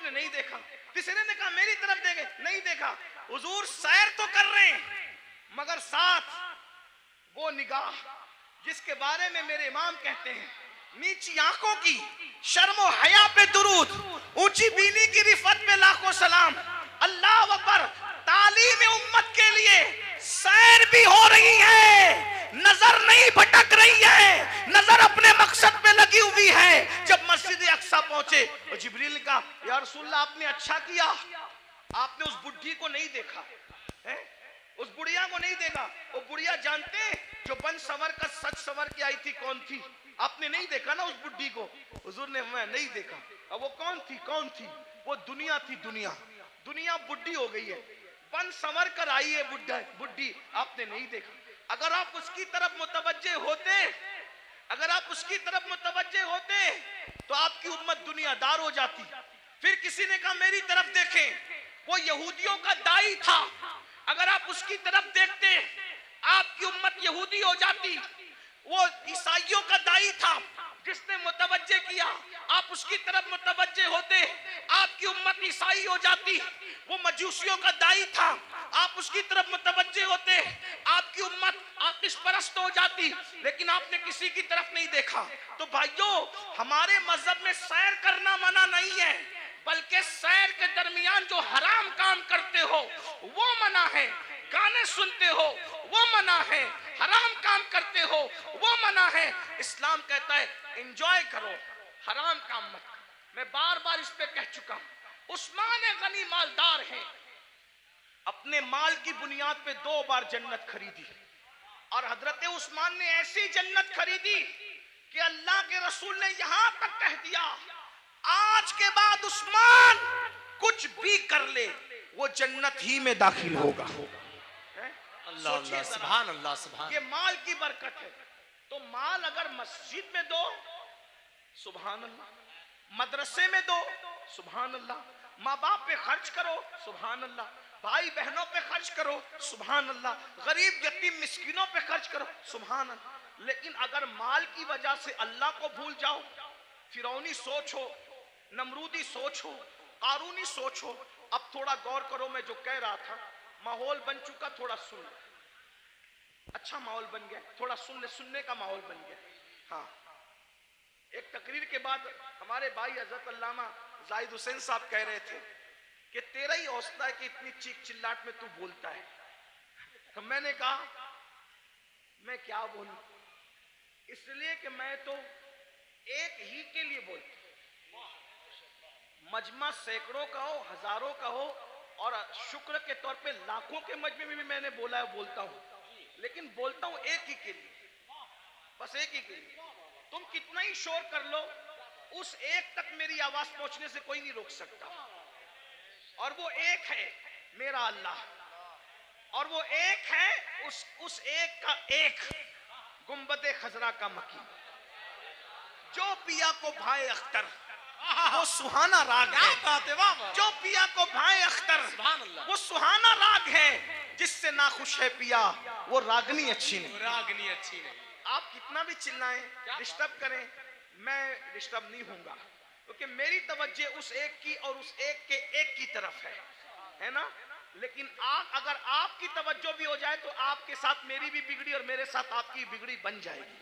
ने नहीं देखा। तीसरे ने कहा मेरी तरफ देखे, नहीं देखा। हुजूर सैर तो कर रहे हैं मगर साथ वो निगाह जिसके बारे में मेरे इमाम कहते हैं, नीची आंखों की शर्मो हया पे दुरूद, ऊंची बीनी की रिफत पे लाखों सलाम। अल्लाह अकबर। तालीम उम्मत के लिए सैर भी हो रही है, नजर नहीं भटक रही है, नजर अपने मकसद पे लगी हुई है। जब मस्जिद अक्सा पहुंचे और जिब्रील ने कहा या रसूलल्लाह आपने अच्छा किया, आपने उस बुढ़ी को नहीं देखा है, उस बुढ़िया को नहीं देखा। वो बुढ़िया जानते हैं जो बन सवर का सच सवर के आई थी कौन थी? आपने नहीं देखा ना उस बुढ़ी को? हुजूर ने मैं नहीं देखा। अब वो कौन थी? कौन थी? वो दुनिया थी। दुनिया दुनिया बुढ़ी हो गई है, बन संवर कर आई है बुढ़ी, आपने नहीं देखा। अगर आप उसकी तरफ मुतवज्जे होते, अगर आप उसकी तरफ मुतवज्जे होते तो आपकी उम्मत दुनियादार हो जाती। फिर किसी ने कहा मेरी तरफ देखें, वो यहूदियों का दाई था, अगर आप उसकी तरफ देखते आपकी उम्मत यहूदी हो जाती। वो ईसाइयों का दाई था, जिसने मुतवज्जे किया, आप उसकी तरफ मुतवज्जे होते आपकी उम्मत ईसाई हो जाती। वो मजूसियों का दाई था, आप उसकी तरफ मुतवज्जे होते आपकी उम्मत आतिश परस्त हो जाती। लेकिन आपने किसी की तरफ नहीं देखा। तो भाइयों, हमारे मजहब में सैर करना मना नहीं है, बल्कि सैर के दरमियान जो हराम काम करते हो वो मना है। गाने सुनते हो वो मना है, हराम काम करते हो वो मना है। इस्लाम कहता है एंजॉय करो, हराम काम मत करो। मैं बार बार इस पे कह चुका हूं। उस्मान गनी मालदार हैं, अपने माल की बुनियाद पे 2 बार जन्नत खरीदी। और हजरत उस्मान ने ऐसी जन्नत खरीदी कि अल्लाह के रसूल ने यहां तक कह दिया आज के बाद उस्मान कुछ भी कर ले वो जन्नत ही में दाखिल होगा। अल्लाह अल्लाह सुभान अल्लाह सुभान। ये माल की बरकत है। तो माल अगर मस्जिद में दो सुभान अल्लाह, मदरसे में दो सुभान अल्लाह, माँ बाप पे खर्च करो सुभान अल्लाह, भाई बहनों पे खर्च करो सुभान अल्लाह, गरीब यतीम मिस्किनों पे खर्च करो सुभान अल्लाह। लेकिन अगर माल की वजह से अल्लाह को भूल जाओ, फिरौनी सोच हो, नमरूदी सोच हो, कारूनी सोच हो। अब थोड़ा गौर करो, मैं जो कह रहा था, माहौल बन चुका, थोड़ा सुन ले। अच्छा माहौल बन गया, थोड़ा सुन ले, सुनने का माहौल बन गया। हाँ, एक तकरीर के बाद हमारे भाई हजरत अल्लामा जाहिद हुसैन साहब कह रहे थे कि तेरा ही हौसला है कि इतनी चीख चिल्लाट में तू बोलता है। तो मैंने कहा मैं क्या बोलूं, इसलिए कि मैं तो एक ही के लिए बोलता हूं। मजमा सैकड़ों का हो, हजारों का हो, और शुक्र के तौर पे लाखों के मजमे में भी मैंने बोला है, बोलता हूं, लेकिन बोलता हूं एक ही के लिए, बस एक ही के लिए। तुम कितना ही शोर कर लो, उस एक तक मेरी आवाज पहुंचने से कोई नहीं रोक सकता। और वो एक है मेरा अल्लाह, और वो एक है उस एक का एक गुंबदे खजरा का मकी। जो पिया को भाए अख्तर वो सुहाना राग है, जो पिया को भाए अख्तर वो सुहाना राग है, जिससे नाखुश है पिया वो रागनी अच्छी नहीं, रागनी अच्छी नहीं। आप कितना भी चिल्लाएं, डिस्टर्ब करें, मैं डिस्टर्ब नहीं होऊंगा, क्योंकि मेरी तवज्जो उस एक की और उस एक के एक की तरफ है ना। लेकिन अगर आपकी तवज्जो भी हो जाए तो आपके साथ मेरी भी बिगड़ी और मेरे साथ आपकी बिगड़ी बन जाएगी।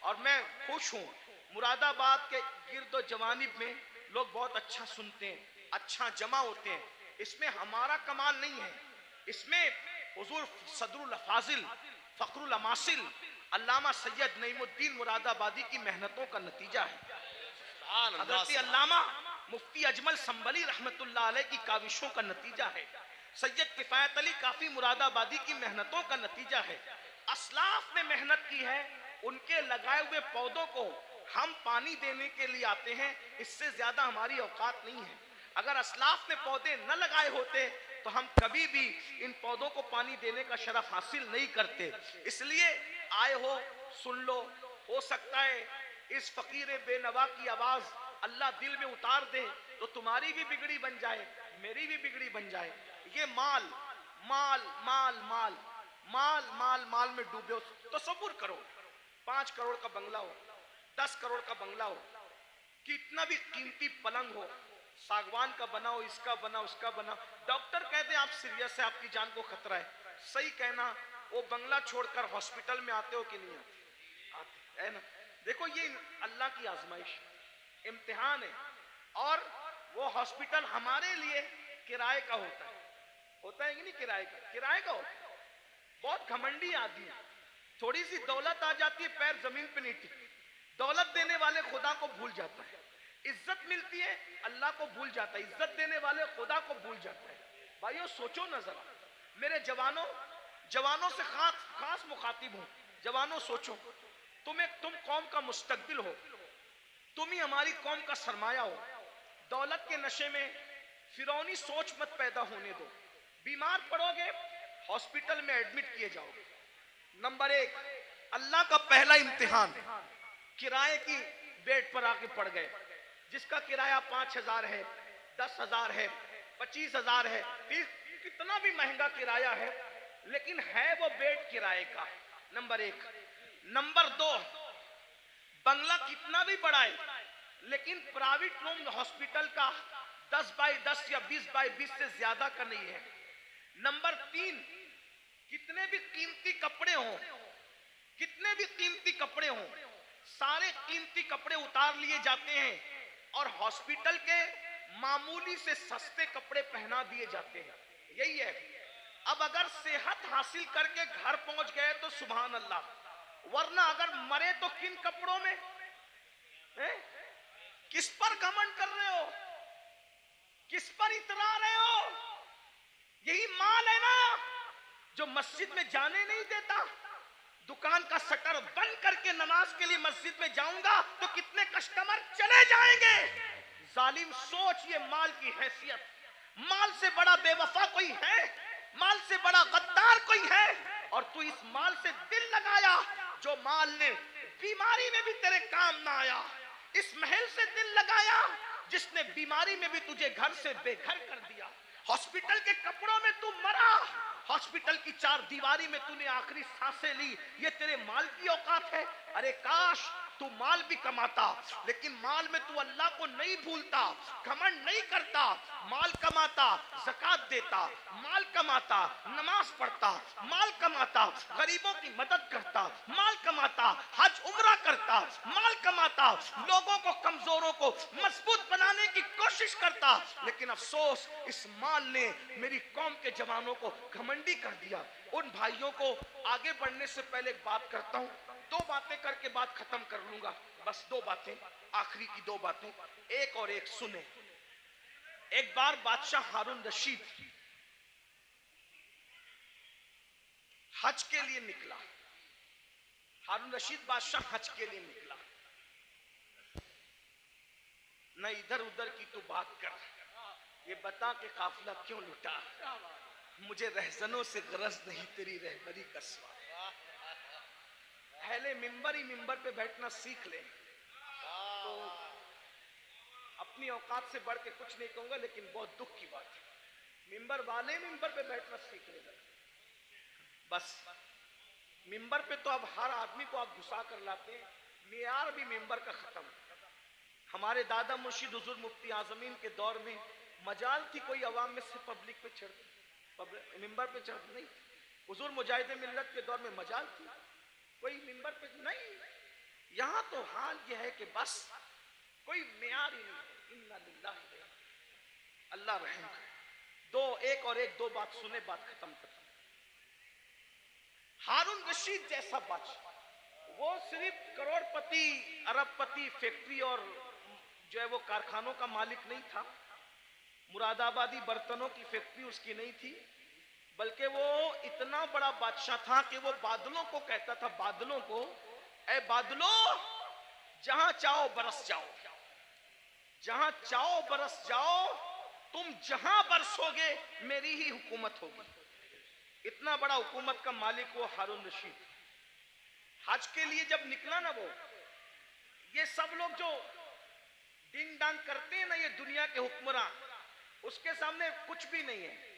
और मैं खुश हूं, मुरादाबाद के गिरदो जवानिब में लोग बहुत अच्छा सुनते हैं, अच्छा जमा होते हैं। इसमें हमारा कमाल नहीं है, इसमें हुजूर सदरुल फाजिल फखरुल अमासिल अल्लामा सैयद नईमुद्दीन मुरादाबादी की मेहनतों का नतीजा है। हज़रत अल्लामा मुफ्ती अजमल संबली रहमतुल्लाह अलैह की काविशों का नतीजा है। सैयद किफायत अली काफी मुरादाबादी की मेहनतों का नतीजा है। असलाफ ने मेहनत की है, उनके लगाए हुए पौधों को हम पानी देने के लिए आते हैं, इससे ज्यादा हमारी औकात नहीं है। अगर असलाफ ने पौधे न लगाए होते तो हम कभी भी इन पौधों को पानी देने का शरफ हासिल नहीं करते। इसलिए आए हो, सुन लो, हो सकता है इस फकीर बेनवा की आवाज अल्लाह दिल में उतार दे तो तुम्हारी भी बिगड़ी बन जाए, मेरी भी बिगड़ी बन जाए। ये माल माल माल माल माल माल माल में डूबे हो, तसव्वुर करो 5 करोड़ का बंगला हो, 10 करोड़ का बंगला हो, कितना भी कीमती पलंग हो, सागवान का बनाओ, इसका बनाओ, उसका बनाओ। डॉक्टर कहते आप सीरियस है, आपकी जान को खतरा है। सही कहना, वो बंगला छोड़कर हॉस्पिटल में आते हो कि नहीं आते? आते है ना। देखो ये अल्लाह की आजमाइश, इम्तिहान है। और वो हॉस्पिटल हमारे लिए किराए का होता है कि नहीं? किराए का होता है। बहुत घमंडी आदमी, थोड़ी सी दौलत आ जाती है, पैर जमीन पे नहीं टिकती। दौलत देने वाले खुदा को भूल जाता है, इज्जत मिलती है अल्लाह को भूल जाता है, इज्जत देने वाले खुदा को भूल जाता है। भाइयों सोचो ना जरा, मेरे जवानों से खास मुखातिब हूं। जवानों सोचो, तुम कौम का मुस्तकबिल हो, तुम ही हमारी कौम का सरमाया हो। दौलत के नशे में फिरौनी सोच मत पैदा होने दो। बीमार पड़ोगे, हॉस्पिटल में एडमिट किए जाओगे। नंबर 1, अल्लाह का पहला इम्तिहान, किराए की बेड पर आके पड़ गए। जिसका किराया 5,000 है, 10,000 है, 25,000 है, कितना भी महंगा किराया है, लेकिन है वो बेड किराए का। नंबर 1। नंबर 2, बंगला कितना भी बड़ा है, लेकिन प्राइवेट रूम हॉस्पिटल का 10 बाई 10 या 20 बाई 20 से ज्यादा का नहीं है। नंबर 3, कितने भी कीमती कपड़े हों, सारे कीमती कपड़े उतार लिए जाते हैं और हॉस्पिटल के मामूली से सस्ते कपड़े पहना दिए जाते हैं। यही है। अब अगर सेहत हासिल करके घर पहुंच गए तो सुभान अल्लाह, वरना अगर मरे तो किन कपड़ों में है? किस पर घमंड कर रहे हो? किस पर इतरा रहे हो? यही माल है ना जो मस्जिद में जाने नहीं देता। दुकान का शटर बंद करके नमाज के लिए मस्जिद में जाऊंगा तो कितने कस्टमर चले जाएंगे। जालिम सोच, ये माल की हैसियत। माल से बड़ा बेवफा कोई है? माल से बड़ा गद्दार कोई है? और तू इस माल से दिल लगाया, जो माल ने बीमारी में भी तेरे काम ना आया। इस महल से दिल लगाया जिसने बीमारी में भी तुझे घर से बेघर कर दिया। हॉस्पिटल के कपड़ों में तू मरा, हॉस्पिटल की 4 दीवारी में तूने आखिरी सांसें ली। ये तेरे माल की औकात है? अरे काश तू माल भी कमाता, लेकिन माल में तू अल्लाह को नहीं भूलता, घमंड नहीं करता। माल कमाता, ज़कात देता, माल कमाता, नमाज पढ़ता, माल कमाता, गरीबों की मदद करता, माल कमाता, हज उम्रा करता, माल कमाता, लोगों को, कमजोरों को मजबूत बनाने की कोशिश करता। लेकिन अफसोस, इस माल ने मेरी कौम के जवानों को घमंडी कर दिया। उन भाइयों को आगे बढ़ने से पहले एक बात करता हूं, 2 बातें करके बात खत्म कर लूंगा। बस 2 बातें, आखिरी की 2 बातें, एक और एक सुने। एक बार बादशाह हारून रशीद हज के लिए निकला। हारून रशीद बादशाह हज के लिए निकला। न इधर उधर की तू बात कर, ये बता के काफिला क्यों लुटा। मुझे रहजनों से गरज नहीं, तेरी रहबरी का सवाल। पहले मिंबर पे बैठना सीख ले। तो अपनी औकात से बढ़ के कुछ नहीं कहूंगा, लेकिन बहुत दुख की बात है, मिंबर पे बैठना सीख ले। बस मिंबर पे तो अब हर आदमी को आप घुसा कर लाते हैं, मेयार भी मिंबर का खत्म। हमारे दादा मुर्शिद हुजूर मुफ्ती आजमीन के दौर में मजाल थी कोई अवाम में से पब्लिक पे मिंबर पे चढ़ नहीं। हुजूर मुजाहिद मिल्लत के दौर में मजाल थी, कोई मिंबर पे नहीं। यहां तो हाल यह है कि बस कोई मेयार ही नहीं। इन्ना लिल्लाहि, अल्लाह रहम करे। एक 2 बात सुने, बात खत्म करता। हारून रशीद जैसा बादशाह, वो सिर्फ करोड़पति, अरबपति, फैक्ट्री और जो है वो कारखानों का मालिक नहीं था। मुरादाबादी बर्तनों की फैक्ट्री उसकी नहीं थी, बल्कि वो इतना बड़ा बादशाह था कि वो बादलों को कहता था, बादलों को, ऐ बादलों जहां चाहो बरस जाओ, जहां चाहो बरस जाओ, तुम जहां बरसोगे मेरी ही हुकूमत होगी। इतना बड़ा हुकूमत का मालिक वो हारून रशीद। हज के लिए जब निकला ना, वो ये सब लोग जो डिंग डांग करते हैं ना, ये दुनिया के हुक्मरान, उसके सामने कुछ भी नहीं है।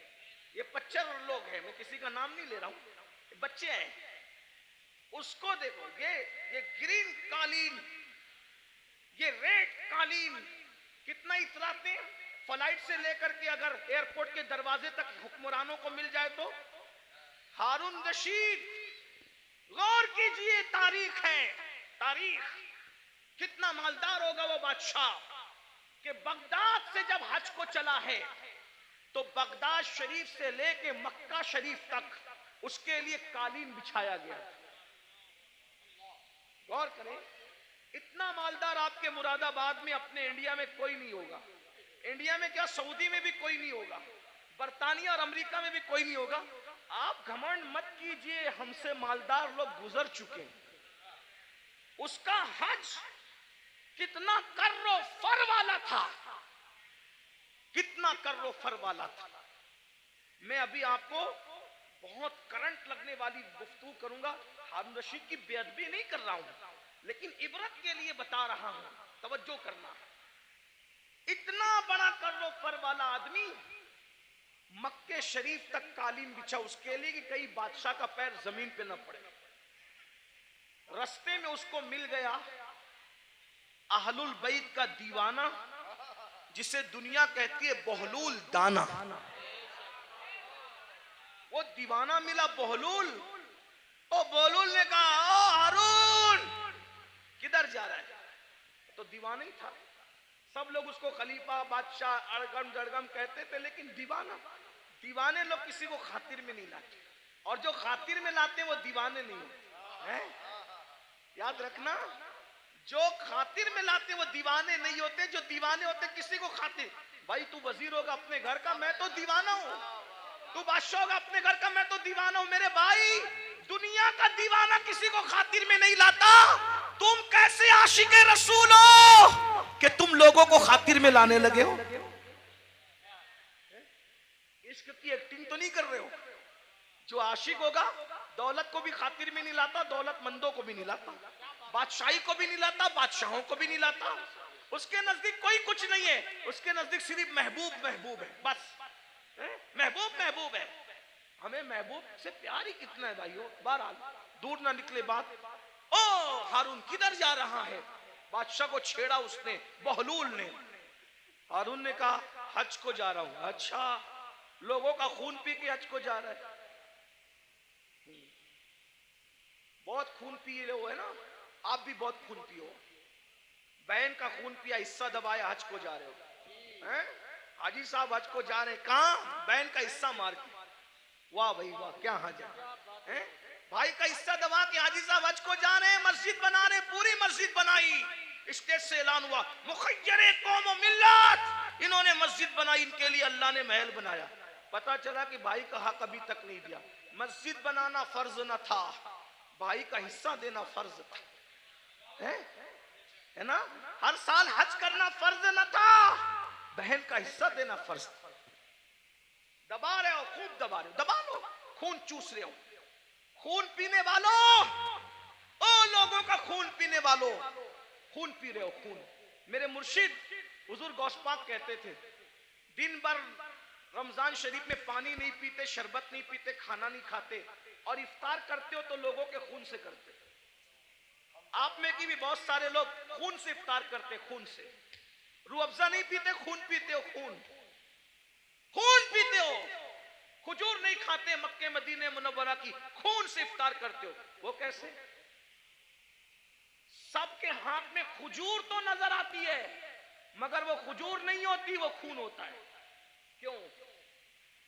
ये 25 लोग हैं, मैं किसी का नाम नहीं ले रहा हूं, बच्चे हैं। उसको देखो, ये ग्रीन कालीन, ये रेड कालीन, कितना इतराते हैं। फ्लाइट से लेकर के अगर एयरपोर्ट के दरवाजे तक हुक्मरानों को मिल जाए तो हारून रशीद, गौर कीजिए, तारीख है, तारीख, कितना मालदार होगा वो बादशाह कि बगदाद से जब हज को चला है तो बगदाद शरीफ से लेके मक्का शरीफ तक उसके लिए कालीन बिछाया गया। गौर करें, इतना मालदार आपके मुरादाबाद में अपने इंडिया में कोई नहीं होगा। इंडिया में क्या, सऊदी में भी कोई नहीं होगा, बर्तानिया और अमेरिका में भी कोई नहीं होगा। आप घमंड मत कीजिए, हमसे मालदार लोग गुजर चुके हैं। उसका हज कितना कर्रो फर वाला था, कितना कर्रो फर वाला था। मैं अभी आपको बहुत करंट लगने वाली गुफ्तगू करूंगा। हारून रशीद की बेअदबी नहीं कर रहा हूं, लेकिन इबरत के लिए बता रहा हूं, तवज्जो करना। इतना बड़ा कर्रो फर वाला आदमी मक्के शरीफ तक कालीन बिछा उसके लिए कि कहीं बादशाह का पैर जमीन पे न पड़े। रास्ते में उसको मिल गया अहलुल बैत का दीवाना, जिसे दुनिया कहती है बहलूल दाना। वो दीवाना मिला बहलूल। ओ बहलूल ने कहा, ओ हारून किधर जा रहा है? तो दीवाना ही था। सब लोग उसको खलीफा, बादशाह, अड़गम जड़गम कहते थे, लेकिन दीवाना। दीवाने लोग किसी को खातिर में नहीं लाते, और जो खातिर में लाते वो दीवाने नहीं होते हैं। याद रखना, जो खातिर में लाते वो दीवाने नहीं होते, जो दीवाने होते किसी को खातिर। भाई तू वजीर होगा अपने घर का, मैं तो दीवाना हूं। तू बादशाह होगा अपने घर का, मैं तो दीवाना हूं। मेरे भाई, दुनिया का दीवाना किसी को खातिर में नहीं लाता। तुम कैसे आशिके रसूल हो कि तुम लोगों को खातिर में लाने लगे हो? इश्क की एक्टिंग तो नहीं कर रहे हो? जो आशिक होगा दौलत को भी खातिर में नहीं लाता, दौलतमंदों को भी नहीं लाता, बादशाही को भी नहीं लाता, बादशाहों को भी नहीं लाता। उसके नजदीक कोई कुछ नहीं है, उसके नजदीक सिर्फ महबूब महबूब है, बस। महबूब महबूब है। हमें महबूब से प्यार ही कितना है भाइयों। बहरहाल दूर ना निकले बात। ओ हारून किधर जा रहा है? बादशाह को छेड़ा उसने, बहलूल ने। हारून ने कहा, हज को जा रहा हूं। अच्छा, लोगों का खून पी के हज को जा रहा है? बहुत खून पिए हो है ना, आप भी बहुत खून पियो। बहन का खून पिया, हिस्सा दबाया, हज को जा रहे हो हैं? हाजी साहब हज को जा रहे हैं, कहां? बहन का हिस्सा मार के। वाह भाई वाह, क्या हाजा है। भाई का हिस्सा दबा के हाजी साहब हज को जा रहे हैं, मस्जिद बना रहे, पूरी मस्जिद बनाई। स्टेज से ऐलान हुआ, मुखय्यरे कौम व मिल्लत, इन्होंने मस्जिद बनाई, इनके लिए अल्लाह ने महल बनाया। पता चला कि भाई का हक अभी तक नहीं दिया। मस्जिद बनाना फर्ज न था, भाई का हिस्सा देना फर्ज था, है ना? हर साल हज करना फर्ज न था, बहन का हिस्सा देना फर्ज था। दबा रहे हो, खूब दबा रहे हो, दबा लो, खून चूस रहे हो। खून पीने वालों, ओ लोगों का खून पीने वालों, खून पी रहे हो, खून। मेरे मुर्शिद हुजूर गौस पाक कहते थे, दिन भर रमजान शरीफ में पानी नहीं पीते, शरबत नहीं पीते, खाना नहीं खाते, और इफ्तार करते हो तो लोगों के खून से करते। आप में की भी बहुत सारे लोग खून से इफ्तार करते, खून से। रूह अफ़ज़ा नहीं पीते, खून पीते हो, खून खून पीते हो। खजूर नहीं खाते, मक्के मदीने मुनव्वरा की, खून से इफ्तार करते हो। वो कैसे? सबके हाथ में खजूर तो नजर आती है, मगर वो खजूर नहीं होती, वो खून होता है। क्यों?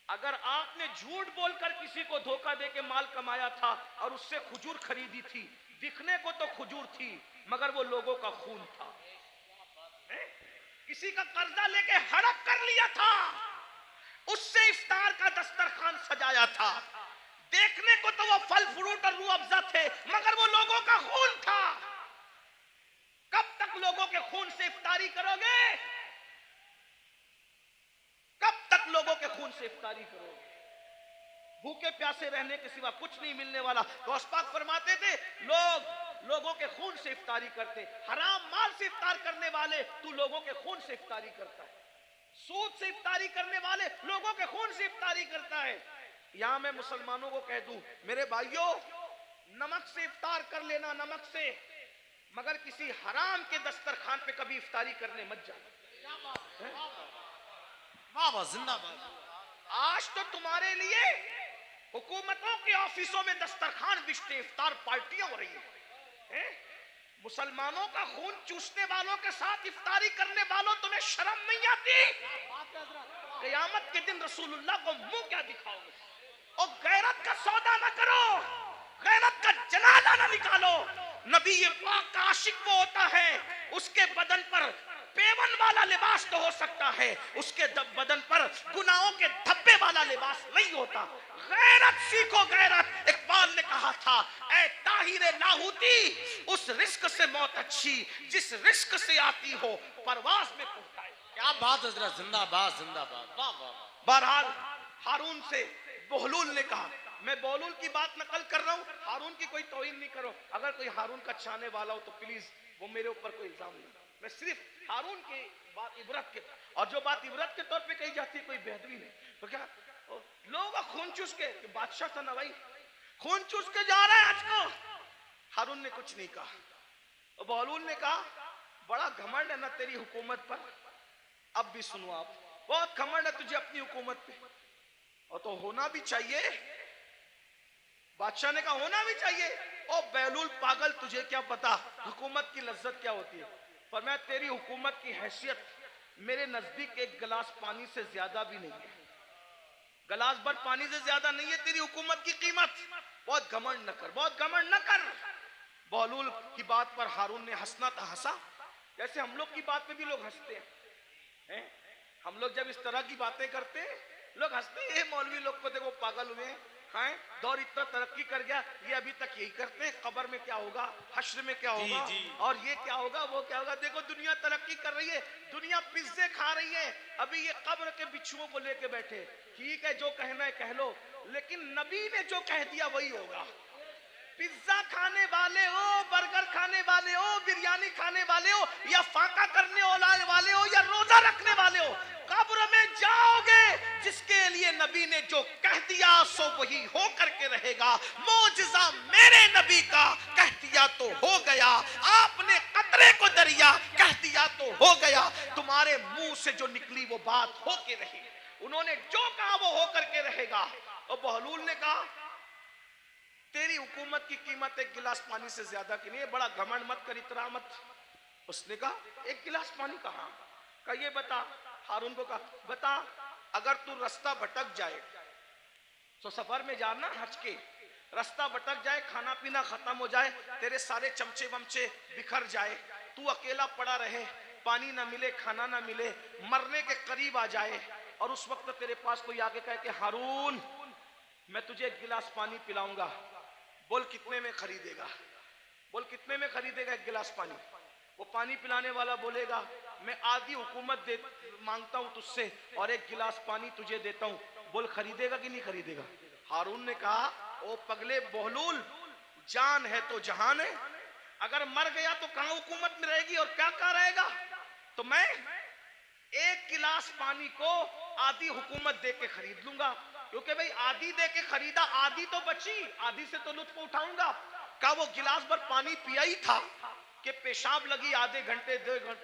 अगर आपने झूठ बोलकर किसी को धोखा देके माल कमाया था और उससे खजूर खरीदी थी, दिखने को तो खजूर थी, मगर वो लोगों का खून था। किसी का कर्जा लेके हड़प कर लिया था, उससे इफ्तार का दस्तरखान सजाया था, देखने को तो वो फल फ्रूट और रूह अफ़ज़ा थे, मगर वो लोगों का खून था। कब तक लोगों के खून से इफ्तारी करोगे? कब तक लोगों के खून से इफ्तारी करोगे? भूखे प्यासे रहने के सिवा कुछ नहीं मिलने वाला। गौस पाक फरमाते थे, लोगों के खून से इफ्तारी करते, हराम माल से इफ्तार करने वाले, तू लोगों के खून से इफ्तारी करता है। सूद से इफ्तारी करने वाले लोगों के खून से इफ्तारी करता है। यहां मैं मुसलमानों को कह दूं, मेरे भाइयों, नमक से इफ्तार कर लेना, नमक से, मगर किसी हराम के दस्तरखान पे कभी इफ्तारी करने मत जाना। वाह वाह, जिंदाबाद। आज तो तुम्हारे लिए हुकूमतों के ऑफिसों में दस्तरखान बिछते, इफ्तार पार्टियां हो रही हैं? मुसलमानों का खून चूसने वालों के साथ इफ्तारी करने वालों, तुम्हें शर्म नहीं आती? क़यामत के दिन रसूलुल्लाह को मुंह क्या दिखाओगे? और गैरत का सौदा न करो, गैरत का जनाजा न निकालो। नबी ये पाक का आशिक वो होता है, उसके बदन पर पेवन वाला लिबास तो हो सकता है, उसके बदन पर गुनाहों के धब्बे वाला लिबास नहीं होता। गैरत सीखो, गैरत। इकबाल ने कहा था, ऐ ताहिरे लाहौती, उस रिस्क से मौत अच्छी जिस रिस्क से आती हो परवाज में पहुंचाए। क्या बात है हजरत, जिंदाबाद जिंदाबाद, वाह वाह वाह। बहरहाल हारून से बहलूल ने कहा, मैं बहलूल की बात नकल कर रहा हूं, हारून की कोई तौहीन नहीं करो। अगर कोई हारून का चाहने वाला हो तो प्लीज वो मेरे ऊपर कोई इल्जाम नहीं। मैं सिर्फ हारून की बात इबरत के, और जो बात इबरत के तौर पे कही जाती है कोई बेहतरीन है, तो क्या लोगों का खून चूस के, बादशाह था ना भाई, खून चूस के जा रहा है आज को। हारून ने कुछ नहीं कहा। और बहलूल ने कहा, बड़ा घमंड है ना तेरी हुकूमत पर। अब भी सुनो आप, बहुत घमंड है तुझे अपनी हुकूमत पे, और तो होना भी चाहिए। बादशाह ने कहा होना भी चाहिए। ओ बहलूल पागल, तुझे क्या पता हुकूमत की लज्जत क्या होती है? पर मैं तेरी हुकूमत की हैसियत मेरे नजदीक एक गिलास पानी से ज्यादा भी नहीं है, गिलास भर पानी से ज्यादा नहीं है तेरी हुकूमत की कीमत। बहुत घमंड न कर, बहुत घमंड न कर। बहलूल की बात पर हारून ने हंसना था हंसा, जैसे हम लोग की बात पे भी लोग हंसते हैं। हम लोग जब इस तरह की बातें करते हैं लोग हंसते हैं, मौलवी लोग को देखो पागल हुए हैं, दौर इतना तरक्की कर गया, ये अभी तक यही करते हैं। कब्र में क्या होगा, हश्र में क्या होगा, और ये क्या होगा, वो क्या होगा। देखो दुनिया तरक्की कर रही है, दुनिया पिज्जे खा रही है, अभी ये कब्र के बिच्छुओं को लेके बैठे। ठीक है, जो कहना है कह लो, लेकिन नबी ने जो कह दिया वही होगा। पिज्जा खाने वाले हो, बर्गर खाने वाले हो, बिरयानी खाने वाले हो, या फाका करने वाले हो, या रोजा रखने वाले हो, कब्र में जाओगे। जिसके लिए नबी ने जो कह दिया सो वही हो करके रहेगा। मौजिज़ा मेरे नबी का कह दिया तो हो गया, आपने कतरे को दरिया कह दिया तो हो गया। तुम्हारे मुंह से जो निकली वो बात हो के रही, उन्होंने जो कहा वो हो करके रहेगा। और बहलूल ने कहा, तेरी हुकूमत की कीमत एक गिलास पानी से ज्यादा की नहीं है, बड़ा घमंड मत कर, इतरा मत। उसने कहा, एक गिलास पानी कहा? ये बता, हारून को कहा, बता अगर तू रास्ता भटक जाए, तो सफर में जाना हज के, रास्ता भटक जाए, खाना पीना खत्म हो जाए, तेरे सारे चमचे वमचे बिखर जाए, तू अकेला पड़ा रहे, पानी ना मिले, खाना ना मिले, मरने के करीब आ जाए, और उस वक्त तेरे पास कोई आके कहे कि हारून मैं तुझे एक गिलास पानी पिलाऊंगा, बोल कितने में खरीदेगा? बोल कितने में खरीदेगा एक गिलास पानी? वो पानी पिलाने वाला बोलेगा, मैं आधी हुकूमत दे मांगता हूं तुझसे और एक गिलास पानी तुझे देता हूं, बोल खरीदेगा कि नहीं खरीदेगा? हारून ने कहा, ओ पगले बहलूल, जान है तो जहान है, अगर मर गया तो कहां हुकूमत में रहेगी और क्या क्या रहेगा? तो मैं एक गिलास पानी को आधी हुकूमत दे के खरीद लूंगा, क्योंकि भाई आधी दे के खरीदा, आधी तो बची, आधी से तो लुत्फ उठाऊंगा। का वो गिलास भर पानी पिया ही था कि पेशाब लगी आधे घंटे,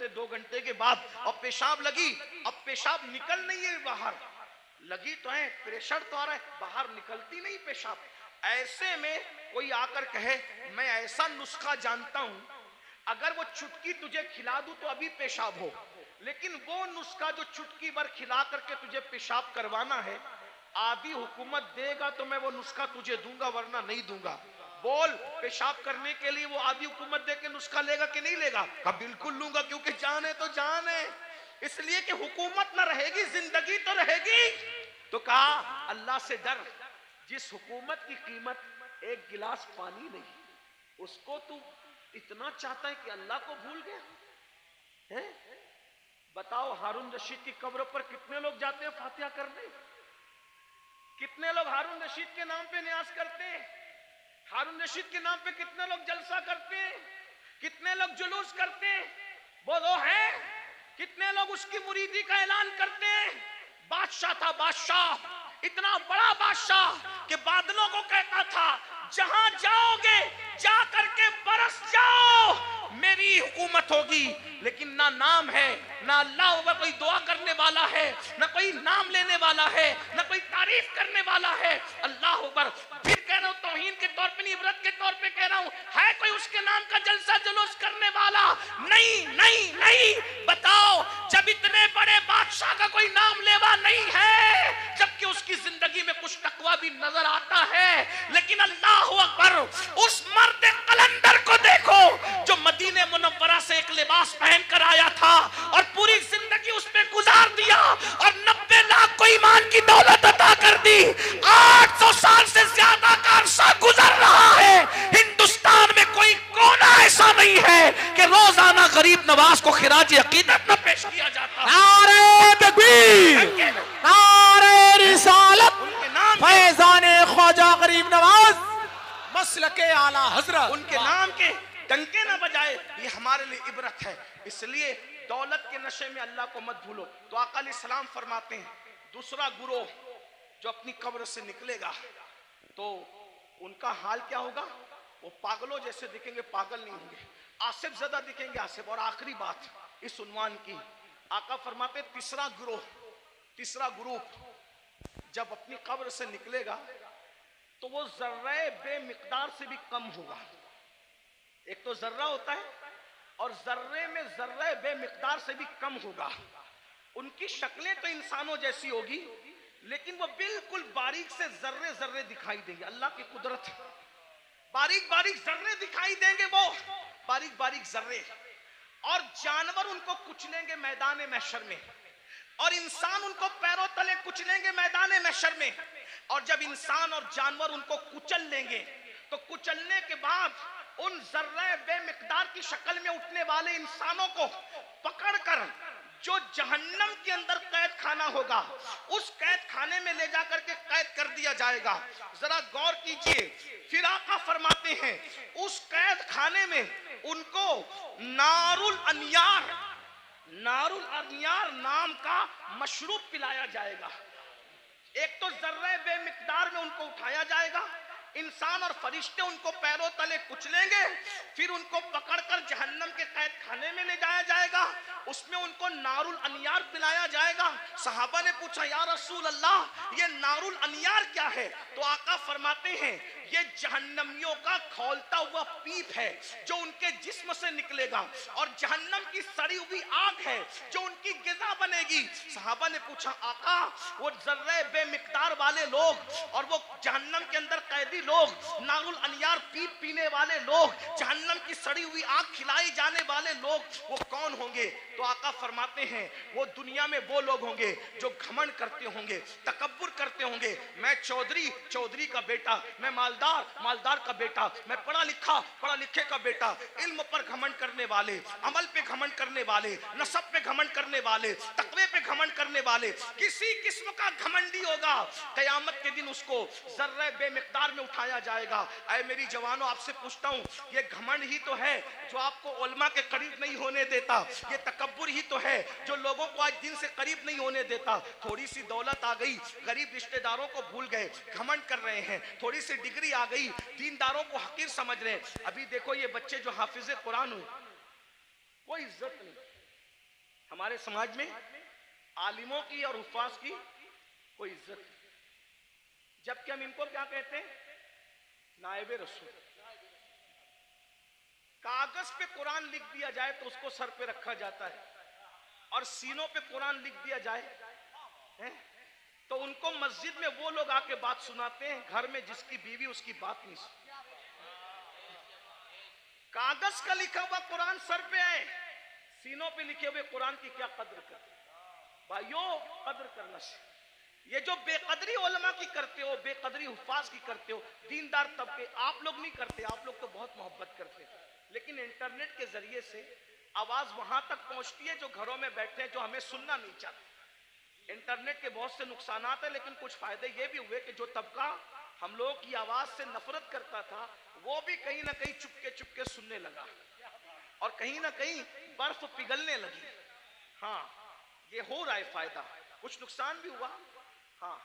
2 घंटे के बाद, और पेशाब लगी, अब पेशाब निकल नहीं है बाहर, लगी तो है, प्रेशर तो आ रहा है, बाहर निकलती नहीं पेशाब। ऐसे में कोई आकर कहे, मैं ऐसा नुस्खा जानता हूं, अगर वो चुटकी तुझे खिला दूं तो अभी पेशाब हो, लेकिन वो नुस्खा जो चुटकी भर खिला करके तुझे पेशाब करवाना है, आधी हुकूमत देगा तो मैं वो नुस्खा तुझे दूंगा, वरना नहीं दूंगा। बोल पेशाब करने के लिए वो आधी हुकूमत दे के नुस्खा लेगा कि नहीं लेगा? कहा बिल्कुल लूंगा, क्योंकि जान है तो जान है, इसलिए कि हुकूमत ना रहेगी जिंदगी तो रहेगी। तो कहा अल्लाह से डर, जिस हुकूमत की कीमत एक गिलास पानी नहीं, उसको तू इतना चाहता है कि अल्लाह को भूल गया है? बताओ हारून रशीद की कब्र पर कितने लोग जाते हैं फातिहा करने? कितने लोग हारून रशीद के नाम पे न्यास करते हैं? हारून रशीद के नाम पे कितने लोग जलसा करते हैं? कितने लोग जुलूस करते हैं? बोलो है? कितने लोग उसकी मुरीदी का ऐलान करते हैं? बादशाह था, बादशाह, इतना बड़ा बादशाह कि बादलों को कहता था जहां जाओगे जा करके बरस जाओ, मेरी हुकूमत होगी। लेकिन ना नाम है, ना अल्लाह कोई दुआ करने वाला है, ना कोई नाम लेने वाला है, न कोई तारीफ करने वाला है। अल्लाह अकबर। फिर कह रहा हूं तौहीन के तौर पे नहीं, इबरत के तौर पे कह रहा हूं, है कोई उसके नाम का जलसा जुलूस करने वाला? नहीं नहीं नहीं। बताओ, जब इतने बड़े बादशाह का कोई नाम लेवा नहीं है, जबकि उसकी जिंदगी में कुछ तकवा भी नजर आता है, लेकिन अल्लाह अकबर, उस मर्द कलंदर को देखो जो मदीने मुनव्वरा से एक लिबास पहन कर आया था और पूरी जिंदगी उसमें गुजार दिया और 90 लाख को ईमान की दौलत अता कर दी। 800 साल से ज्यादा का अरसा गुजर रहा है, हिंदुस्तान में कोई कोना ऐसा नहीं है कि रोजाना गरीब नवाज को खिराज अकीदत न पेश किया जाता। नारे तकबीर, नारे रिसालत, उनके नाम फैजाने ख्वाजा गरीब नवाज मसलके आला हजरत, उनके नाम के डंके ना बजाए, ये हमारे लिए इबरत है। इसलिए दौलत के नशे में अल्लाह को मत भूलो। तो आका अलैहिस्सलाम फरमाते हैं, दूसरा गुरोह जो अपनी कब्र से निकलेगा तो उनका हाल क्या होगा? वो पागलों जैसे दिखेंगे, पागल नहीं होंगे, आसिफ ज़दा दिखेंगे, आसिफ। और आखिरी बात इस उन्वान की, आका फरमाते तीसरा गुरोह, तीसरा ग्रुप जब अपनी कब्र से निकलेगा तो वो जर्रे बेमिकदार से भी कम होगा। एक तो जर्रा होता है और जर्रे में जर्रे बेमिकदार से भी कम होगा। उनकी शक्लें तो इंसानों जैसी होगी, लेकिन वो बिल्कुल बारीक से जर्रे जर्रे दिखाई देंगे। अल्लाह की कुदरत है, बारीक बारीक जर्रे दिखाई देंगे, वो बारीक बारीक जर्रे। और जानवर उनको कुचलेंगे मैदान महशर में, और इंसान उनको पैरों तले कुचलेंगे मैदान महशर में। और जब इंसान और जानवर उनको कुचल लेंगे तो कुचलने के बाद उन जर्रे बेमिकदार की शक्ल में उठने वाले इंसानों को पकड़कर जो जहन्नम के अंदर कैद खाना होगा, उस कैद खाने में ले जाकर के कैद कर दिया जाएगा। जरा गौर कीजिए, फिर आका फरमाते हैं उस कैद खाने में उनको नारुल अनियार, नारुल अनियार नाम का मशरूब पिलाया जाएगा। एक तो जर्रे बेमिकदार में उनको उठाया जाएगा, इंसान और फरिश्ते उनको पैरों तले कुचलेंगे, फिर उनको पकड़कर जहन्नम के कैद खाने में ले जाया जाएगा, उसमें उनको नारुल अनियार पिलाया जाएगा। सहाबा ने पूछा, या रसूल अल्लाह, ये नारुल अनियार क्या है? तो आका फरमाते हैं ये जहन्नमियों का खौलता हुआ पीप है जो उनके जिस्म से निकलेगा, और जहन्नम की सड़ी हुई आग है जो उनकी गिज़ा बनेगी। सहाबा ने पूछा, आका, वो जर्रे बेमिकदार वाले लोग और वो जहन्नम के अंदर कैदी लोग, नारुल अनियार पीप पीने वाले लोग, जहन्नम की सड़ी हुई आग खिलाई जाने वाले लोग, वो कौन होंगे? तो आका फरमाते हैं वो दुनिया में वो लोग होंगे जो घमंड करते होंगे, तकब्बुर करते होंगे। मैं चौधरी, चौधरी का बेटा, मैं मालदार, मालदार का बेटा, मैं पढ़ा लिखा, पढ़ा लिखे का बेटा। इल्म पर घमंड करने वाले, अमल पे घमंड करने वाले, नसब पे घमंड करने वाले, तकवे पे घमंड करने वाले, किसी किस्म का घमंडी होगा, कयामत के दिन उसको जर्रे बेमिकदार में उठाया जाएगा। ऐ मेरी जवानों, आपसे पूछता हूँ, ये घमंड ही तो है जो आपको उलमा के करीब नहीं होने देता, ये तकब्बुर ही तो है जो लोगों को आज दिन से करीब नहीं होने देता। थोड़ी सी दौलत आ गई, गरीब रिश्तेदारों को भूल गए, घमंड कर रहे हैं। थोड़ी सी डिग्री आ गई, दीनदारों को हकीर समझ रहे हैं। अभी देखो ये बच्चे जो हाफिज़े कुरान हुए, कोई इज्जत नहीं हमारे समाज में, आलिमों की और हुफ़ाज़ की कोई इज्जत नहीं। जबकि हम इनको क्या कहते हैं? नायबे रसूल। कागज पे कुरान लिख दिया जाए तो उसको सर पे रखा जाता है, और सीनों पे कुरान लिख दिया जाए तो उनको मस्जिद में वो लोग आके बात सुनाते हैं, घर में जिसकी बीवी उसकी बात नहीं सुनती। कागज का लिखा हुआ कुरान सर पे है, सीनों पे लिखे हुए कुरान की क्या कद्र करते? भाइयों, कद्र करना चाहिए। ये जो बेकदरी उलमा की करते हो, बेकदरी हुफ़ाज़ की करते हो, दीनदार तबके, आप लोग नहीं करते, आप लोग तो बहुत मोहब्बत करते हैं। लेकिन इंटरनेट के जरिए से आवाज वहां तक पहुंचती है जो घरों में बैठे हैं, जो हमें सुनना नहीं चाहते। इंटरनेट के बहुत से नुकसानात है, लेकिन कुछ फायदे ये भी हुए कि जो तबका हम लोगों की आवाज से नफरत करता था वो भी कहीं ना कहीं चुपके चुपके सुनने लगा, और कहीं ना कहीं बर्फ पिघलने लगी। हाँ, ये हो रहा है फायदा, कुछ नुकसान भी हुआ। हाँ,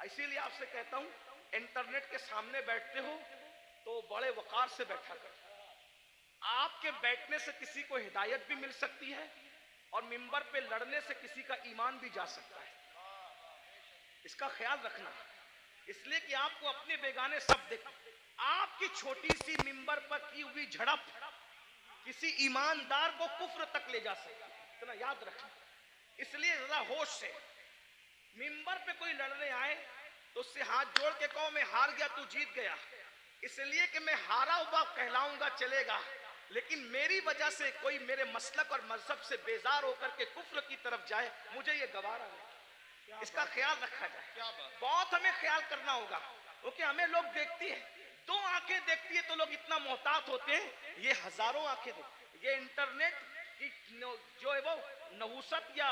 इसीलिए आपसे कहता हूं, इंटरनेट के सामने बैठते हो तो बड़े वकार से बैठा कर। आपके बैठने से किसी को हिदायत भी मिल सकती है, और मिंबर पे लड़ने से किसी का ईमान भी जा सकता है। इसका ख्याल रखना, इसलिए कि आपको अपने बेगाने सब दिख। आपकी छोटी सी मिंबर पर की हुई झड़प किसी ईमानदार को कुफ्र तक ले जा सकती है, इतना याद रखना। इसलिए जरा होश से मिंबर पे कोई लड़ने आए तो उससे हाथ जोड़ के कहो मैं हार गया, तू जीत गया। इसलिए कि मैं हारा हुआ कहलाऊंगा चलेगा, लेकिन मेरी वजह से कोई मेरे मसलक और मजहब से बेजार होकर के कुफ्र की तरफ जाए, मुझे ये गवारा नहीं। इसका ख्याल रखा जाए, बहुत हमें ख्याल करना होगा, क्योंकि हमें लोग देखती है, दो आंखें देखती है तो लोग इतना मोहतात होते हैं, ये हजारों आंखें देखती। ये इंटरनेट की जो है वो नहुसत या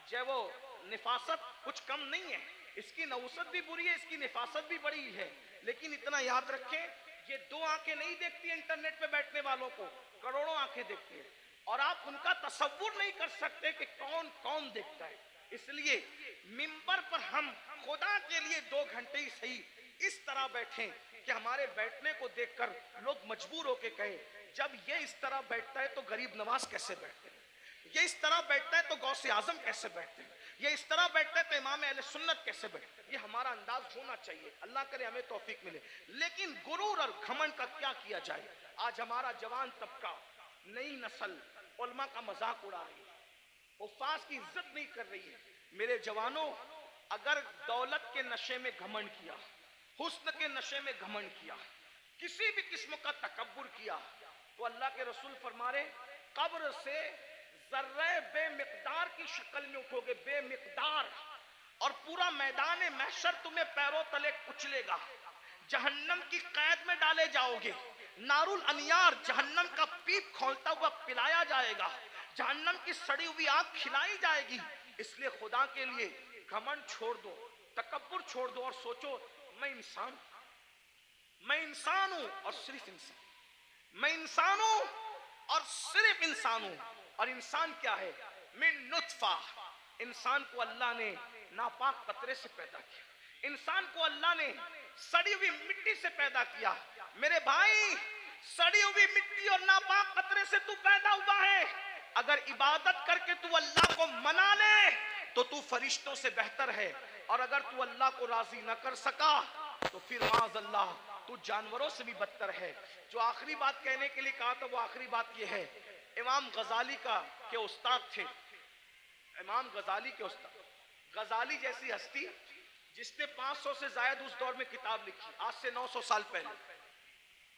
जो वो निफासत कुछ कम नहीं है, इसकी नहुसत भी बुरी है, इसकी निफासत भी बड़ी है। लेकिन इतना याद रखें, ये दो आंखें नहीं देखती इंटरनेट पे बैठने वालों को, करोड़ों आंखें देखती है, और आप उनका तसव्वुर नहीं कर सकते कि कौन कौन देखता है। इसलिए मिंबर पर हम खुदा के लिए 2 घंटे ही सही इस तरह बैठें कि हमारे बैठने को देखकर लोग मजबूर होके कहे, जब ये इस तरह बैठता है तो गरीब नवाज कैसे बैठते हैं, ये इस तरह बैठता है तो गौसे आजम कैसे बैठते हैं, ये इस तरह बैठता है तो इमाम अहले सुन्नत कैसे बैठते हैं। ये हमारा अंदाज होना चाहिए, अल्लाह करे हमें तौफीक मिले। लेकिन गुरूर और घमंड का क्या किया जाए। आज हमारा जवान तबका, नई नस्ल उलमा का मजाक उड़ा रही है, हुफ्फाज की इज्जत नहीं कर रही है। मेरे जवानों, अगर दौलत के नशे में घमंड किया, हुस्न के नशे में घमंड किया, किसी भी किस्म का तकब्बुर किया, तो अल्लाह के रसूल फरमा रहे, कब्र से जर्रे बेमिकदार की शक्ल में उठोगे, बेमिकदार, और पूरा मैदान महशर तुम्हें पैरों तले कुचलेगा, जहन्नम की कैद में डाले जाओगे, नारुल अनियार जहन्नम का पीप खोलता हुआ पिलाया जाएगा, जहन्नम की सड़ी हुई आग खिलाई जाएगी। इसलिए खुदा के लिए घमंड छोड़ दो, तकब्बुर छोड़ दो, और सोचो मैं इंसान हूं और सिर्फ इंसान, मैं इंसान हूं और सिर्फ इंसान हूं। और इंसान क्या है? मिन नुत्फा, इंसान को अल्लाह ने नापाक कतरे से पैदा किया, इंसान को अल्लाह ने सड़ी हुई मिट्टी से पैदा किया। मेरे भाई, सड़ी हुई मिट्टी और नापाक कतरे से तू पैदा हुआ है। अगर इबादत करके तू अल्लाह को मना ले तो तू फरिश्तों से बेहतर है, और अगर तू अल्लाह को राजी न कर सका तो फिर माज़अल्लाह तू जानवरों से भी बदतर है। जो आखिरी बात कहने के लिए कहा था, वो आखिरी बात ये है, इमाम गजाली के उस्ताद थे, इमाम गजाली के उस्ताद, गजाली जैसी हस्ती जिसने 500 से ज्यादा उस दौर में किताब लिखी, आज से 900 साल पहले,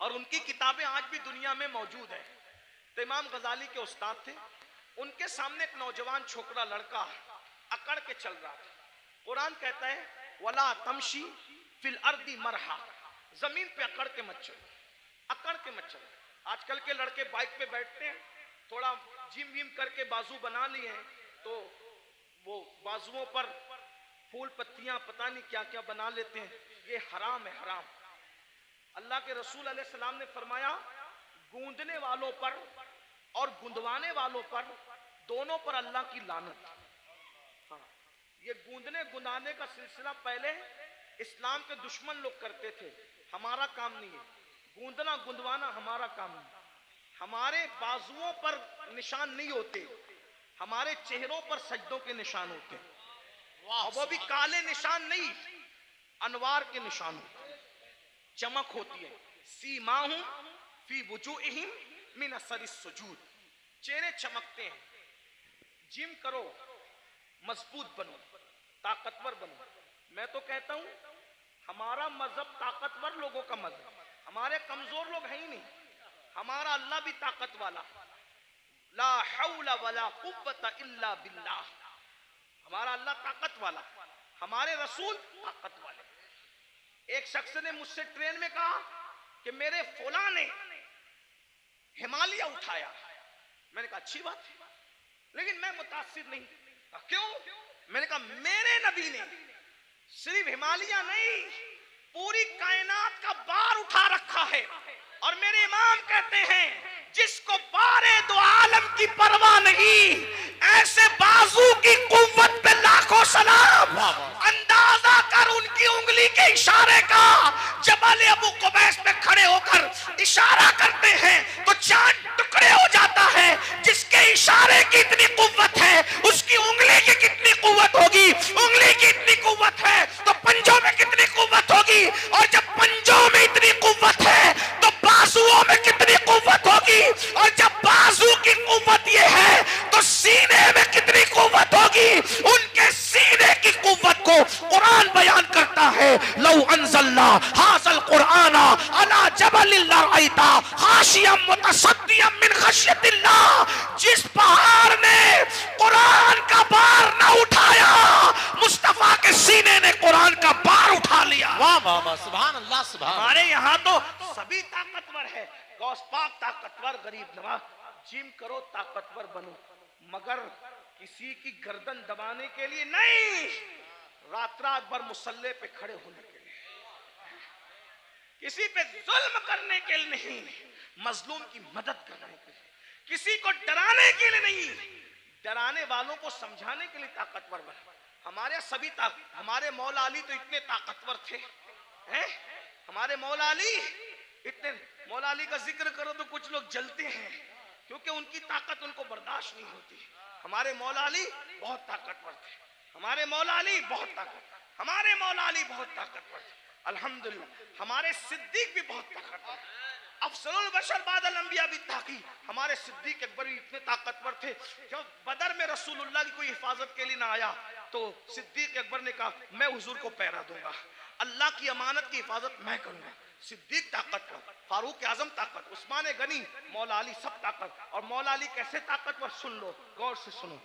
और उनकी किताबें आज भी दुनिया में मौजूद है। तो इमाम गजाली के उस्ताद थे, उनके सामने एक नौजवान छोकरा लड़का अकड़ के चल रहा था। कुरान कहता है, वला तमशी फिल अर्दी मरहा, जमीन पे अकड़ के मत चलो, अकड़ के मत चलो। आजकल के लड़के बाइक पे बैठते हैं, थोड़ा जिम विम करके बाजू बना लिए हैं, तो वो बाजुओं पर फूल पत्तियां पता नहीं क्या क्या बना लेते हैं। ये हराम है, हराम। अल्लाह के रसूल अलैहि सलाम ने फरमाया, गूंदने वालों पर और गुंदवाने वालों पर, दोनों पर अल्लाह की लानत। हाँ, ये गूंदने गुंदाने का सिलसिला पहले इस्लाम के दुश्मन लोग करते थे, हमारा काम नहीं है। गूंदना गुंदवाना हमारा काम नहीं। हमारे बाजुओं पर निशान नहीं होते, हमारे चेहरों पर सजदों के निशान होते हैं, और वो भी काले निशान नहीं, अनवार के निशान होते हैं, चमक होती है। सीमाहुम फी वुजूहिम मिन असरिस सुजूद, चेहरे चमकते हैं। जिम करो, मजबूत बनो, ताकतवर बनो। मैं तो कहता हूं, हमारा मजहब ताकतवर लोगों का मजहब, हमारे कमजोर लोग हैं ही नहीं। हमारा अल्लाह भी ताकत वाला, ला हौला वला कुव्वता इल्ला बिल्लाह, हमारा अल्लाह ताकत वाला, हमारे रसूल ताकत वाले। एक शख्स ने मुझसे ट्रेन में कहा कि मेरे फौला ने हिमालय उठाया। मैंने कहा अच्छी बात, लेकिन मैं मुतासिर नहीं। क्यों? मैंने कहा मेरे नबी ने सिर्फ हिमालय नहीं, पूरी कायनात का बार उठा रखा है। और मेरे इमाम कहते हैं, जिसको बारे दो आलम की परवाह नहीं, ऐसे बाजू की कुव्वत पे लाखों सलाम। अंदाजा कर उनकी उंगली के इशारे का, जबल अबू कुबैस पे खड़े होकर इशारा करते हैं तो चांद टुकड़े हो जाता है। जिसके इशारे की इतनी कुव्वत है, उसकी उंगली की कितनी कुव्वत होगी? उंगली की इतनी कुव्वत है तो लौ अंज़लना हाज़ल कुरआना अला जबलिन लरअयता खाशियम मुतसद्दियम मिन खश्यतिल्लाह। जिस पहाड़ ने कुरान का बार न उठाया, मुस्तफा के सीने ने कुरान का बार उठा लिया। वाह वाह वाह, सुभान अल्लाह सुभान। हमारे यहाँ तो सभी ताकतवर है, गौस पाक ताकतवर, गरीब नवाज जिम करो ताकतवर बनो, मगर किसी की गर्दन दबाने के लिए नहीं, रात रात भर मुसल्ले पे खड़े होने के लिए, किसी पे जुल्म करने के लिए नहीं, मजलूम की मदद करने के लिए, किसी को डराने के लिए नहीं, डराने वालों को समझाने के लिए ताकतवर बनो। हमारे सभी हमारे मौला अली तो इतने ताकतवर थे हैं? हमारे मौला अली इतने, मौला अली का जिक्र करो तो कुछ लोग जलते हैं क्योंकि उनकी ताकत उनको बर्दाश्त नहीं होती। हमारे मौला अली बहुत ताकतवर थे, हमारे मौला अली बहुत ताकतवर, हमारे मौला अली बहुत ताकतवर थे। अल्हम्दुलिल्लाह हमारे सिद्दीक भी बहुत ताकतवर, अफसरुल बशर बादल अंबिया भी ताकी, हमारे सिद्दीक अकबर भी इतने ताकतवर थे। जब बदर में रसूलुल्लाह की कोई हिफाजत के लिए ना आया तो सिद्दीक अकबर ने कहा मैं हुजूर को पहरा दूंगा, अल्लाह की अमानत की हिफाजत मैं करूंगा। सिद्दीक ताकतवर, फारूक आजम ताकत, उस्मान गनी, मौला अली सब ताकत। और मौला अली कैसे ताकतवर, सुन लो गौर से सुनो।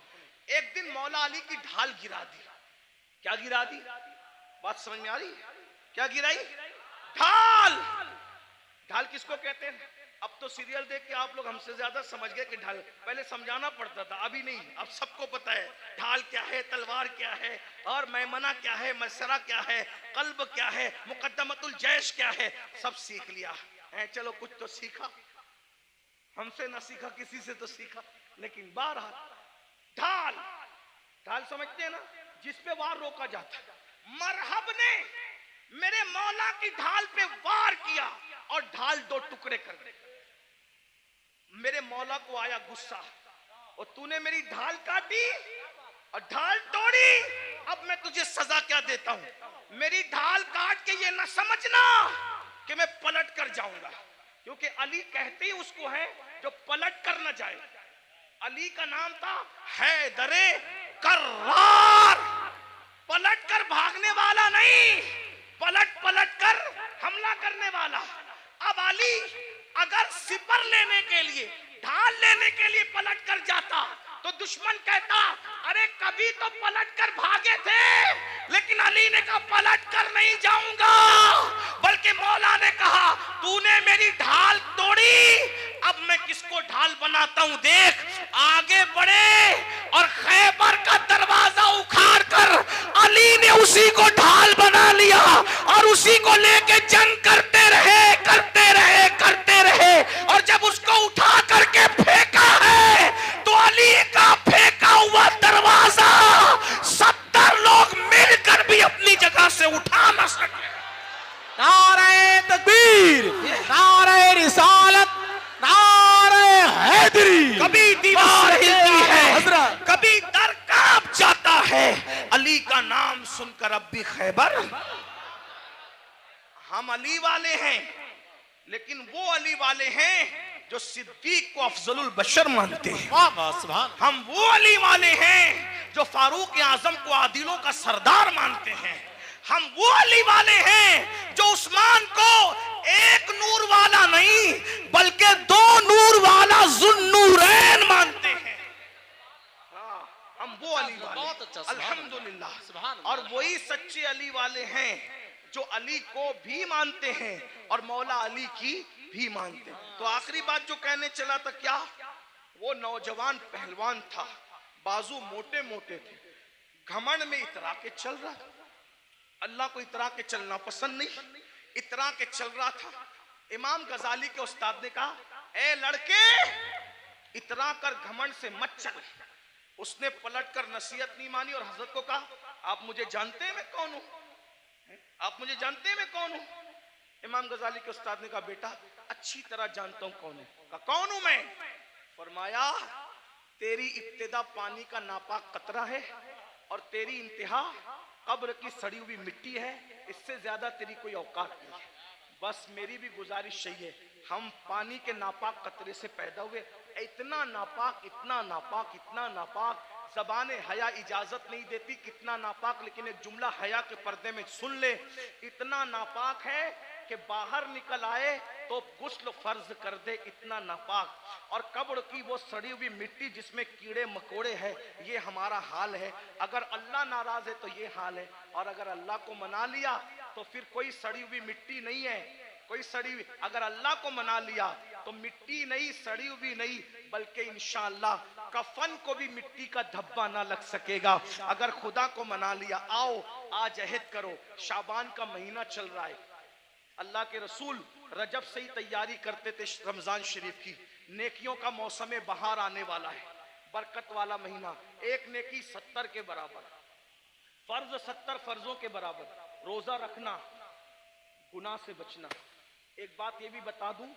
एक दिन मौला अली की ढाल गिरा दी। क्या गिरा दी? बात समझ में आ रही? क्या गिराई? ढाल। ढाल किसको कहते हैं? अब तो सीरियल देख के आप लोग हमसे ज्यादा समझ गए कि ढाल, पहले समझाना पड़ता था, अभी नहीं, अब सबको पता है ढाल क्या है, तलवार क्या है, और मैमना क्या है, मसरा क्या है, कल्ब क्या है, मुकद्दमतुल जैश क्या है, सब सीख लिया है। चलो कुछ तो सीखा, हमसे ना सीखा, किसी से तो सीखा, लेकिन बहरहाल ढाल, ढाल समझते हैं ना, जिसपे वार रोका जाता है। मरहब ने मेरे मौला की ढाल पे वार किया और ढाल दो टुकड़े कर दी। मेरे मौला को आया गुस्सा, और तूने मेरी ढाल काटी और ढाल तोड़ी, अब मैं तुझे सजा क्या देता हूं। मेरी ढाल काट के ये ना समझना कि मैं पलट कर जाऊंगा, क्योंकि अली कहते ही उसको है जो पलट कर न जाए। अली का नाम था हैदरे कर्रार, पलट कर भागने वाला नहीं, पलट पलट कर हमला करने वाला। अब अली अगर सिपर लेने के लिए, ढाल लेने के लिए पलट कर जाता तो दुश्मन कहता अरे कभी तो पलट कर भागे थे, लेकिन अली ने कहा पलट कर नहीं जाऊंगा, बल्कि मौला ने कहा तूने मेरी ढाल तोड़ी, अब मैं किसको ढाल बनाता हूं देख। आगे बढ़े और खैबर का दरवाजा उखाड़ कर अली ने उसी को ढाल बना लिया और उसी को लेके जंग करते रहे, करते रहे, करते रहे। और जब उसको उठा करके फेंका है तो अली का फेंका हुआ दरवाजा 70 लोग मिलकर भी अपनी जगह से उठा न सके। नारे तकबीर, नारे रिसालत, नारे हैदरी। कभी दीवार हिलती है, हजरत, कभी दर कांप जाता है, अली का नाम सुनकर अब भी खैबर। हम अली वाले हैं, लेकिन वो अली वाले हैं जो सिद्दीक को अफजलुल बशर मानते हैं। वाह वाह सुभान। हम वो अली वाले हैं जो फारूक आजम को आदिलों का सरदार मानते हैं। हम वो अली वाले हैं जो उस्मान को एक नूर वाला नहीं बल्कि 2 नूर वाला जुन्नूरैन मानते हैं। हम वो अली वाले, बहुत अच्छा, अल्हम्दुलिल्लाह। सुभान। और वही सच्चे अली वाले हैं जो अली को भी मानते हैं और मौला अली की भी मानते हैं। तो आखिरी बात जो कहने चला था, क्या वो नौजवान पहलवान था, बाजू मोटे मोटे थे, घमंड में इतरा के चल रहा था। अल्लाह को इतरा के चलना पसंद नहीं, इतरा के चल रहा था। इमाम गजाली के उस्ताद ने कहा ए लड़के, इतरा कर घमंड से मत चल। उसने पलट कर नसीहत नहीं मानी और हजरत को कहा आप मुझे जानते हैं मैं कौन हूं, आप मुझे जानते हैं मैं कौन हूं। इमाम गजाली के उस्ताद ने कहा बेटा अच्छी तरह जानता हूं कौन है। कहा कौन हूं मैं? फरमाया तेरी इब्तिदा पानी का नापाक कतरा है और तेरी इंतहा कब्र की सड़ी हुई मिट्टी है, इससे ज्यादा तेरी कोई औकात नहीं है। बस मेरी भी गुजारिश यही है, हम पानी के नापाक कतरे से पैदा हुए, इतना नापाक, इतना नापाक, इतना नापाक जबान हया इजाजत नहीं देती, कितना नापाक, लेकिन एक जुमला हया के पर्दे में सुन ले, इतना नापाक है कि बाहर निकल आए तो गुस्ल फर्ज कर दे, इतना नापाक। और कब्र की वो सड़ी हुई मिट्टी जिसमें कीड़े मकोड़े हैं, ये हमारा हाल है। अगर अल्लाह नाराज है तो ये हाल है, और अगर अल्लाह को मना लिया तो फिर कोई सड़ी हुई मिट्टी नहीं है, कोई सड़ी हुई। अगर अल्लाह को मना लिया तो मिट्टी नहीं, सड़ी हुई नहीं, बल्कि इंशाअल्लाह कफन को भी मिट्टी का धब्बा ना लग सकेगा। अगर खुदा को मना लिया, आओ आज अहद करो। शाबान का महीना चल रहा है, अल्लाह के रसूल रजब से ही तैयारी करते थे रमजान शरीफ की। नेकियों का मौसम बहार आने वाला है, बरकत वाला महीना। एक नेकी 70 के बराबर, फर्ज 70 फर्जों के बराबर। रोजा रखना, गुनाह से बचना। एक बात ये भी बता दूं,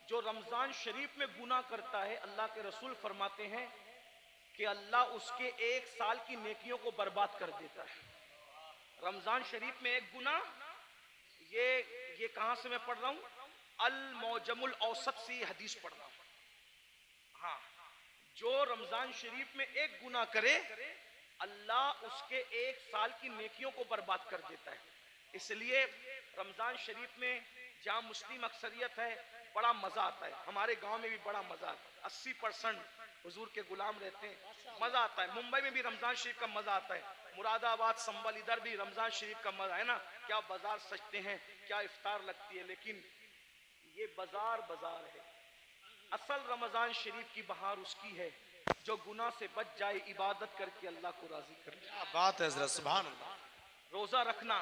जो रमजान शरीफ में गुनाह करता है, अल्लाह के रसूल फरमाते हैं कि अल्लाह उसके 1 साल की नेकियों को बर्बाद कर देता है। रमजान शरीफ में एक गुनाह, ये कहां से मैं पढ़ रहा हूं, अल मौजमुल औसत से हदीस पढ़ रहा हूं। हाँ, जो रमजान शरीफ में एक गुनाह करे, अल्लाह उसके 1 साल की नेकियों को बर्बाद कर देता है। इसलिए रमजान शरीफ में जहां मुस्लिम अक्सरियत है, बड़ा मजा आता है। हमारे गांव में भी बड़ा मजा आता है, 80% हुजूर के गुलाम रहते हैं, मजा आता है। मुंबई में भी रमजान शरीफ का मजा आता है, मुरादाबाद, संबल, इधर भी रमजान शरीफ का मजा है ना। क्या बाजार सजते हैं, क्या इफ्तार लगती है, लेकिन ये बाजार है। असल रमजान शरीफ की बहार उसकी है जो गुनाह से बच जाए, इबादत करके अल्लाह को राजी कर। क्या बात है हज़रत, सुभान अल्लाह। रोजा रखना,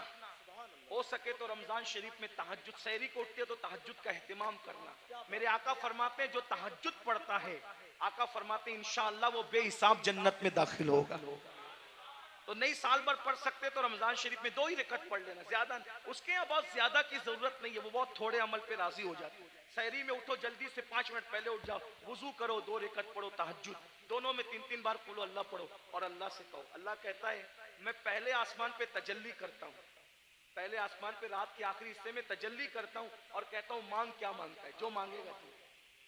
हो सके तो रमजान शरीफ में तहज्जुद, सहरी को उठती है तो तहज्जुद का एहतिमाम करना। मेरे आका फरमाते हैं जो तहज्जुद पढ़ता है, आका फरमाते हैं इंशाअल्लाह वो बेहिसाब जन्नत में दाखिल होगा। तो नहीं साल भर पढ़ सकते तो रमजान शरीफ में 2 ही रकत पढ़ लेना, ज्यादा उसके यहाँ बहुत ज्यादा की जरूरत नहीं है, वो बहुत थोड़े अमल पे राजी हो जाते हैं। सहरी में उठो, जल्दी से 5 मिनट पहले उठ जाओ, वुजू करो, 2 रकत पढ़ो तहज्जुद, दोनों में 3-3 बार बोलो अल्लाह पढ़ो, और अल्लाह से कहो। अल्लाह कहता है मैं पहले आसमान पे तजल्ली करता हूँ, पहले आसमान पे रात के आखिरी हिस्से में तजल्ली करता हूँ और कहता हूँ मांग क्या मांगता है, जो मांगेगा तू,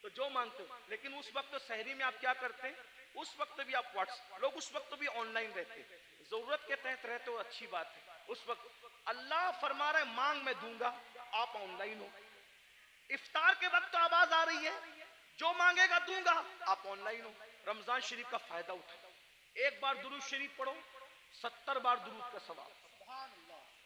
तो जो मांगते हो। लेकिन उस वक्त तो सहरी में आप क्या करते हैं, उस वक्त भी आप व्हाट्सएप, लोग उस वक्त भी ऑनलाइन रहते हैं, जरूरत के तहत रहते हो, अच्छी बात है। उस वक्त अल्लाह फरमा रहा है मांग मैं दूंगा, आप ऑनलाइन हो। इफ्तार के वक्त तो आवाज आ रही है जो मांगेगा दूंगा, आप ऑनलाइन हो। रमजान शरीफ का फायदा उठाओ, एक बार दुरूद शरीफ पढ़ो, 70 बार दुरूद का सवाब।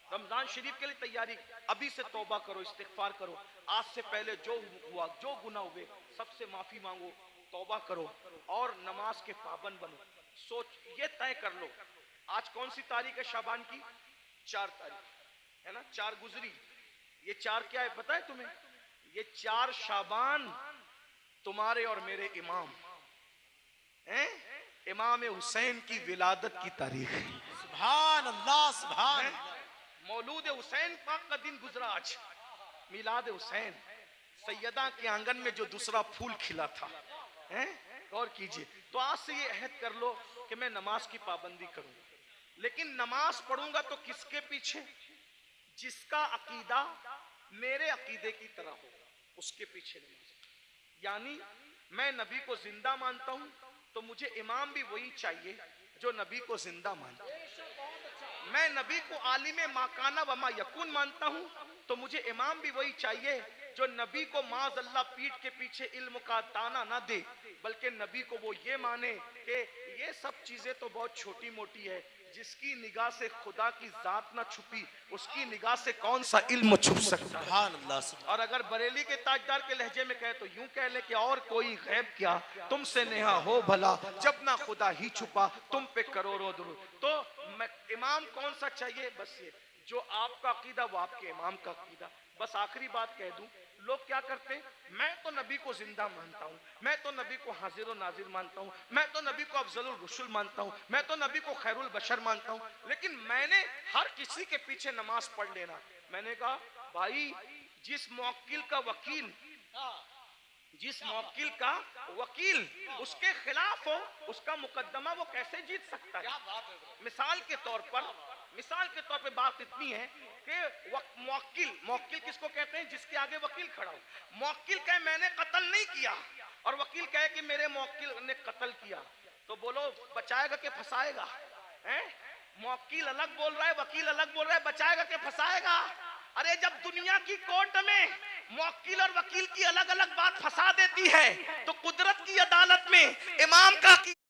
रमजान शरीफ के लिए तैयारी, अभी से तौबा करो, इस्तिगफार करो। आज से पहले जो हुआ, जो गुनाह हुए, सबसे माफी मांगो, तौबा करो और नमाज के पाबंद बनो। सोच ये तय कर लो, आज कौन सी तारीख है शाबान की, 4 तारीख है ना, 4 गुजरी। ये 4 क्या है पता है तुम्हें, ये 4 शाबान तुम्हारे और मेरे इमाम हैं, इमाम हुसैन की विलादत की तारीख है। सुभान अल्लाह, सुभान अल्लाह। मौलूद हुसैन पाक का दिन गुजरा आज, मिलाद हुसैन, सैयदा के आंगन में जो दूसरा फूल खिला था, हैं, गौर कीजिए। तो आज से ये अहद कर लो कि मैं नमाज की पाबंदी करूंगा, लेकिन नमाज पढ़ूंगा तो किसके पीछे, जिसका अकीदा मेरे अकीदे की तरह हो, उसके पीछे नमाज। यानी मैं नबी को जिंदा मानता हूं तो मुझे इमाम भी वही चाहिए जो नबी को जिंदा मानता है। मैं नबी को आलिमे माकाना व मा यकून मानता हूं तो मुझे इमाम भी वही चाहिए जो नबी को माज अल्लाह पीठ के पीछे इल्म का ताना ना दे, बल्कि नबी को वो ये माने कि ये सब चीजें तो बहुत छोटी मोटी है, जिसकी निगाह से खुदा की जात ना छुपी, उसकी निगाह से कौन सा इल्म छुप सकता है। सुभान अल्लाह। और अगर बरेली के ताजदार के लहजे में कहे तो यूं कह ले कि और कोई गैब क्या तुमसे नेहा हो भला, जब ना खुदा ही छुपा तुम पे करोड़ों दुरूद। तो इमाम कौन सा चाहिए, बस ये जो आपका अकीदा वो आपके इमाम का अकीदा। बस आखिरी बात कह दूं, लोग क्या करते हैं, मैं तो नबी को जिंदा मानता हूं, मैं तो नबी को हाजिर और नाजिर मानता हूं, मैं तो नबी को अफजलुल रुसुल मानता हूं, मैं तो नबी को खैरुल बशर मानता हूं, लेकिन मैंने हर किसी के पीछे नमाज पढ़ लेना। मैंने कहा भाई, जिस मुवक्किल का वकील, जिस मुवक्किल का वकील उसके खिलाफ हो, उसका मुकदमा वो कैसे जीत सकता है। मिसाल के तौर पर बात इतनी है कि मुवक्किल किसको कहते हैं, जिसके आगे वकील खड़ा हो। मुवक्किल कहे मैंने कत्ल नहीं किया और वकील कहे कि मेरे मुवक्किल ने कत्ल किया, तो बोलो बचाएगा कि फंसाएगा? हैं? मौकील अलग बोल रहा है, वकील अलग बोल रहा है, बचाएगा कि फंसाएगा? अरे जब दुनिया की कोर्ट में मौकील और वकील की अलग अलग बात फंसा देती है, तो कुदरत की अदालत में इमाम का